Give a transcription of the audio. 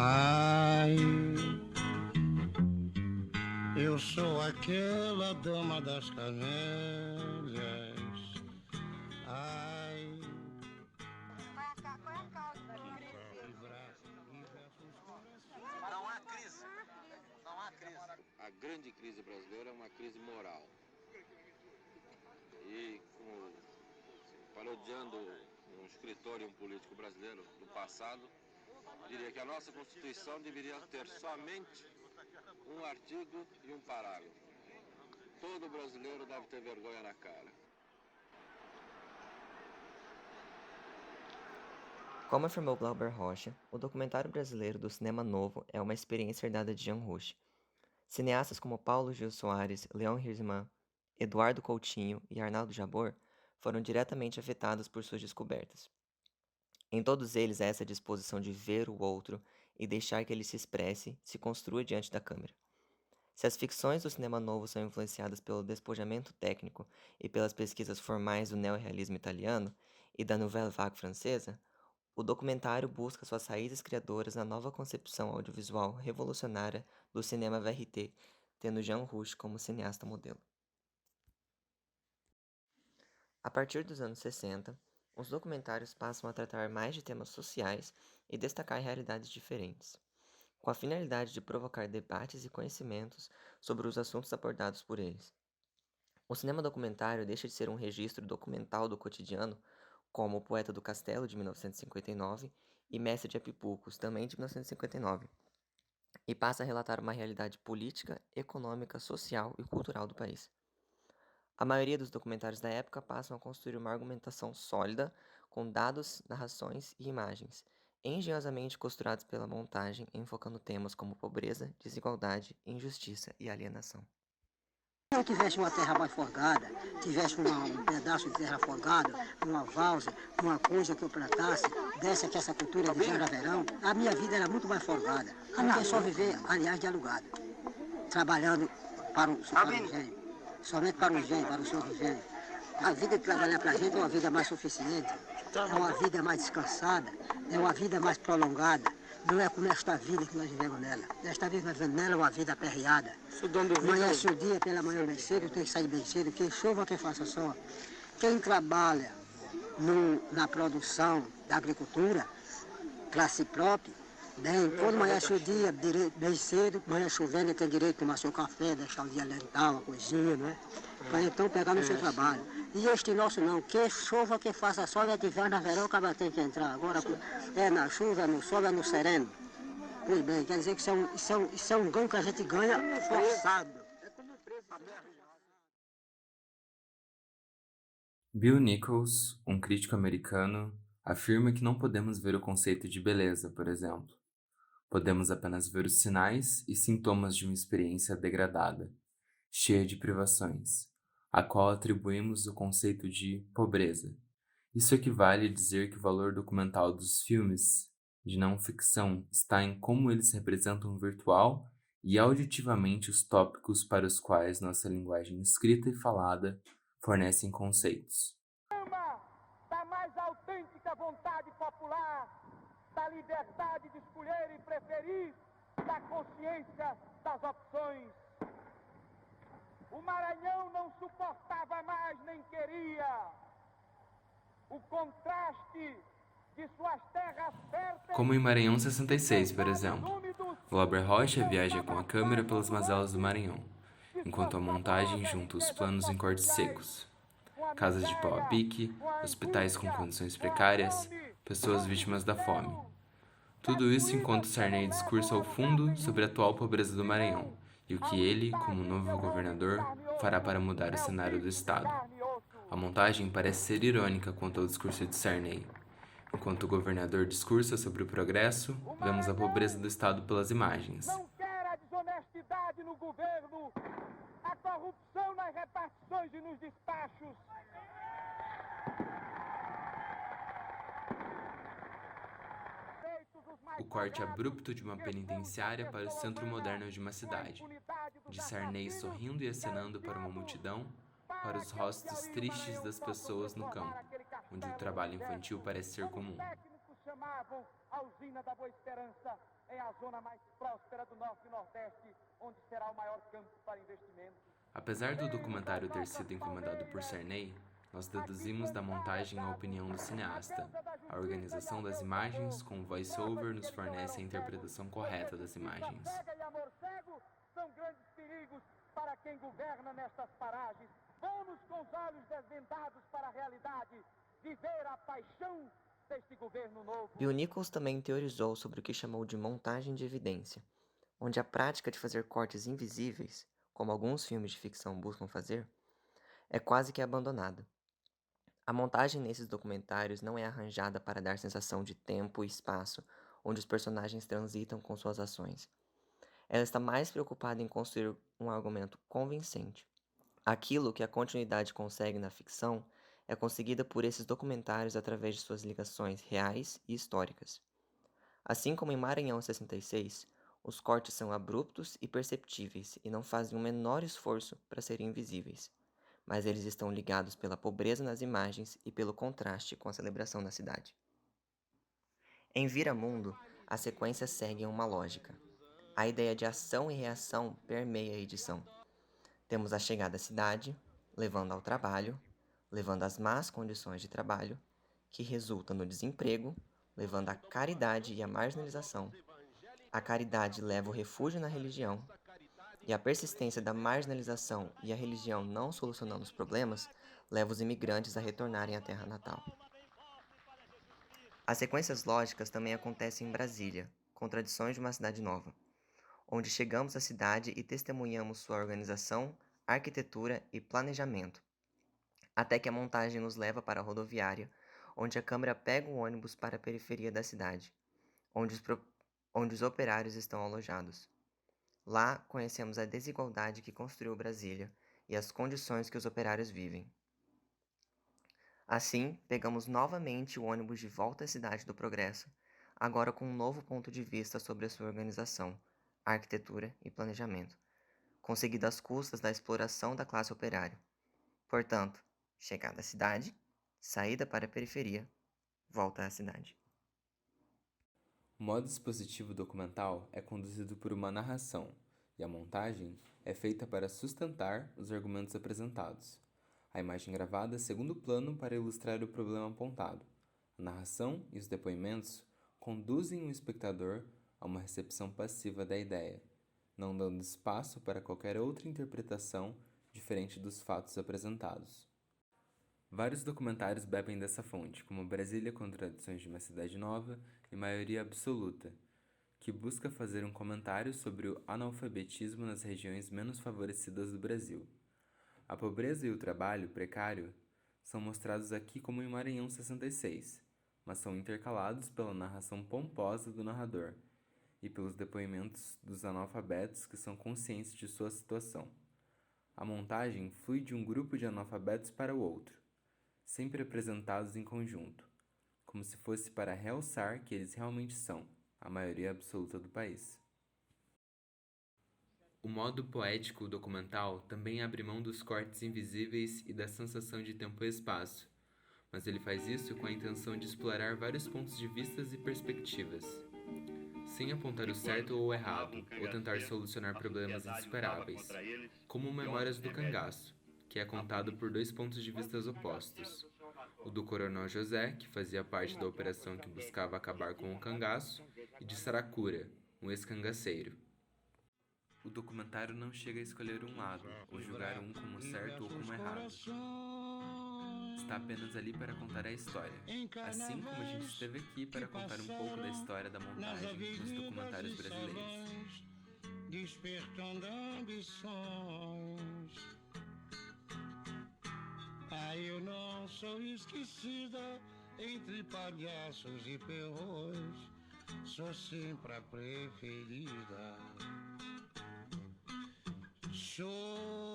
Ai, eu sou aquela dama das camélias. Ai, Não há crise. Não há crise. A grande crise brasileira é uma crise moral. E, parodiando um escritor e um político brasileiro do passado, diria que a nossa Constituição deveria ter somente um artigo e um parágrafo. Todo brasileiro deve ter vergonha na cara. Como afirmou Glauber Rocha, o documentário brasileiro do cinema novo é uma experiência herdada de Jean Rouch. Cineastas como Paulo Gil Soares, Leon Hirschman, Eduardo Coutinho e Arnaldo Jabor foram diretamente afetados por suas descobertas. Em todos eles há essa disposição de ver o outro e deixar que ele se expresse, se construa diante da câmera. Se as ficções do cinema novo são influenciadas pelo despojamento técnico e pelas pesquisas formais do neorrealismo italiano e da Nouvelle Vague francesa, o documentário busca suas raízes criadoras na nova concepção audiovisual revolucionária do cinema VRT, tendo Jean Rouch como cineasta modelo. A partir dos anos 60, os documentários passam a tratar mais de temas sociais e destacar realidades diferentes, com a finalidade de provocar debates e conhecimentos sobre os assuntos abordados por eles. O cinema documentário deixa de ser um registro documental do cotidiano, como O Poeta do Castelo, de 1959, e Mestre de Apipucos, também de 1959, e passa a relatar uma realidade política, econômica, social e cultural do país. A maioria dos documentários da época passam a construir uma argumentação sólida, com dados, narrações e imagens, engenhosamente costurados pela montagem, enfocando temas como pobreza, desigualdade, injustiça e alienação. Se eu tivesse uma terra mais folgada, tivesse um pedaço de terra folgado, uma várzea, uma coisa que eu plantasse, desse aqui essa cultura de verão, a minha vida era muito mais folgada. Não tinha só viver, aliás, de alugado. Trabalhando para o engenho, somente para o engenho, para o seu engenho. A vida de trabalhar para a gente é uma vida mais suficiente, é uma vida mais descansada, é uma vida mais prolongada. Não é como esta vida que nós vivemos nela. Esta vida que nós vivemos nela é uma vida aperreada. Amanhece o dia pela manhã bem cedo, tem que sair bem cedo, quem chova, quem faça sol. Quem trabalha na produção da agricultura, classe própria, bem, quando amanhece o dia bem cedo, manhã chovendo, tem direito de tomar seu café, deixar o dia lentar, uma coisinha, não é? Para então pegar no seu trabalho. E este nosso não, que chova, que faça sol, é de inverno, verão, o cara tem que entrar. Agora é na chuva, é no sol, é no sereno. Pois bem, quer dizer que isso é um ganho que a gente ganha forçado. Bill Nichols, um crítico americano, afirma que não podemos ver o conceito de beleza, por exemplo. Podemos apenas ver os sinais e sintomas de uma experiência degradada, cheia de privações, a qual atribuímos o conceito de pobreza. Isso equivale a dizer que o valor documental dos filmes de não ficção está em como eles representam virtual e auditivamente os tópicos para os quais nossa linguagem escrita e falada fornecem conceitos. Da mais autêntica vontade popular, da liberdade de escolher e preferir, da consciência das opções. O Maranhão não suportava mais nem queria o contraste de suas terras férteis. Como em Maranhão 66, por exemplo. Glauber Rocha viaja com a câmera pelas mazelas do Maranhão, enquanto a montagem junta os planos em cortes secos. Casas de pau a pique, hospitais com condições precárias, pessoas vítimas da fome. Tudo isso enquanto Sarney discursa ao fundo sobre a atual pobreza do Maranhão e o que ele, como novo governador, fará para mudar o cenário do estado. A montagem parece ser irônica quanto ao discurso de Sarney. Enquanto o governador discursa sobre o progresso, vemos a pobreza do estado pelas imagens. Não quer a desonestidade no governo, a corrupção nas repartições e nos despachos. O corte abrupto de uma penitenciária para o centro moderno de uma cidade. De Sarney sorrindo e acenando para uma multidão, para os rostos tristes das pessoas no campo, onde o trabalho infantil parece ser comum. Chamavam A usina da Boa Esperança é a zona mais próspera do Norte e Nordeste, onde será o maior campo para investimentos. Apesar do documentário ter sido encomendado por Sarney, nós deduzimos da montagem a opinião do cineasta. A organização das imagens com voice-over nos fornece a interpretação correta das imagens. Cega e amor cego são grandes perigos para quem governa nestas paragens. Vamos com os olhos desvendados para a realidade, viver a paixão deste governo novo. Bill Nichols também teorizou sobre o que chamou de montagem de evidência, onde a prática de fazer cortes invisíveis, como alguns filmes de ficção buscam fazer, é quase que abandonada. A montagem nesses documentários não é arranjada para dar sensação de tempo e espaço onde os personagens transitam com suas ações. Ela está mais preocupada em construir um argumento convincente. Aquilo que a continuidade consegue na ficção é conseguida por esses documentários através de suas ligações reais e históricas. Assim como em Maranhão 66, os cortes são abruptos e perceptíveis e não fazem o menor esforço para serem invisíveis, mas eles estão ligados pela pobreza nas imagens e pelo contraste com a celebração da cidade. Em Viramundo, as sequências seguem uma lógica. A ideia de ação e reação permeia a edição. Temos a chegada à cidade, levando ao trabalho, levando às más condições de trabalho, que resulta no desemprego, levando à caridade e à marginalização. A caridade leva o refúgio na religião, e a persistência da marginalização e a religião não solucionando os problemas leva os imigrantes a retornarem à terra natal. As sequências lógicas também acontecem em Brasília, Contradições de uma Cidade Nova, onde chegamos à cidade e testemunhamos sua organização, arquitetura e planejamento, até que a montagem nos leva para a rodoviária, onde a câmera pega o ônibus para a periferia da cidade, onde os operários estão alojados. Lá conhecemos a desigualdade que construiu Brasília e as condições que os operários vivem. Assim, pegamos novamente o ônibus de volta à cidade do progresso, agora com um novo ponto de vista sobre a sua organização, arquitetura e planejamento, conseguido às custas da exploração da classe operária. Portanto, chegada à cidade, saída para a periferia, volta à cidade. O modo expositivo documental é conduzido por uma narração, e a montagem é feita para sustentar os argumentos apresentados. A imagem gravada é segundo plano para ilustrar o problema apontado. A narração e os depoimentos conduzem o espectador a uma recepção passiva da ideia, não dando espaço para qualquer outra interpretação diferente dos fatos apresentados. Vários documentários bebem dessa fonte, como Brasília, Contradições de uma Cidade Nova e Maioria Absoluta, que busca fazer um comentário sobre o analfabetismo nas regiões menos favorecidas do Brasil. A pobreza e o trabalho precário são mostrados aqui como em Maranhão 66, mas são intercalados pela narração pomposa do narrador e pelos depoimentos dos analfabetos que são conscientes de sua situação. A montagem flui de um grupo de analfabetos para o outro, sempre apresentados em conjunto, como se fosse para realçar que eles realmente são a maioria absoluta do país. O modo poético documental também abre mão dos cortes invisíveis e da sensação de tempo e espaço, mas ele faz isso com a intenção de explorar vários pontos de vista e perspectivas, sem apontar o certo ou o errado, ou tentar solucionar problemas insuperáveis, como Memórias do Cangaço, que é contado por dois pontos de vista opostos. O do Coronel José, que fazia parte da operação que buscava acabar com o cangaço, e de Saracura, um ex-cangaceiro. O documentário não chega a escolher um lado, ou julgar um como certo ou como errado. Está apenas ali para contar a história, assim como a gente esteve aqui para contar um pouco da história da montagem nos documentários brasileiros. Despertando ambições. Eu não sou esquecida entre palhaços e perrões, sou sempre a preferida. Show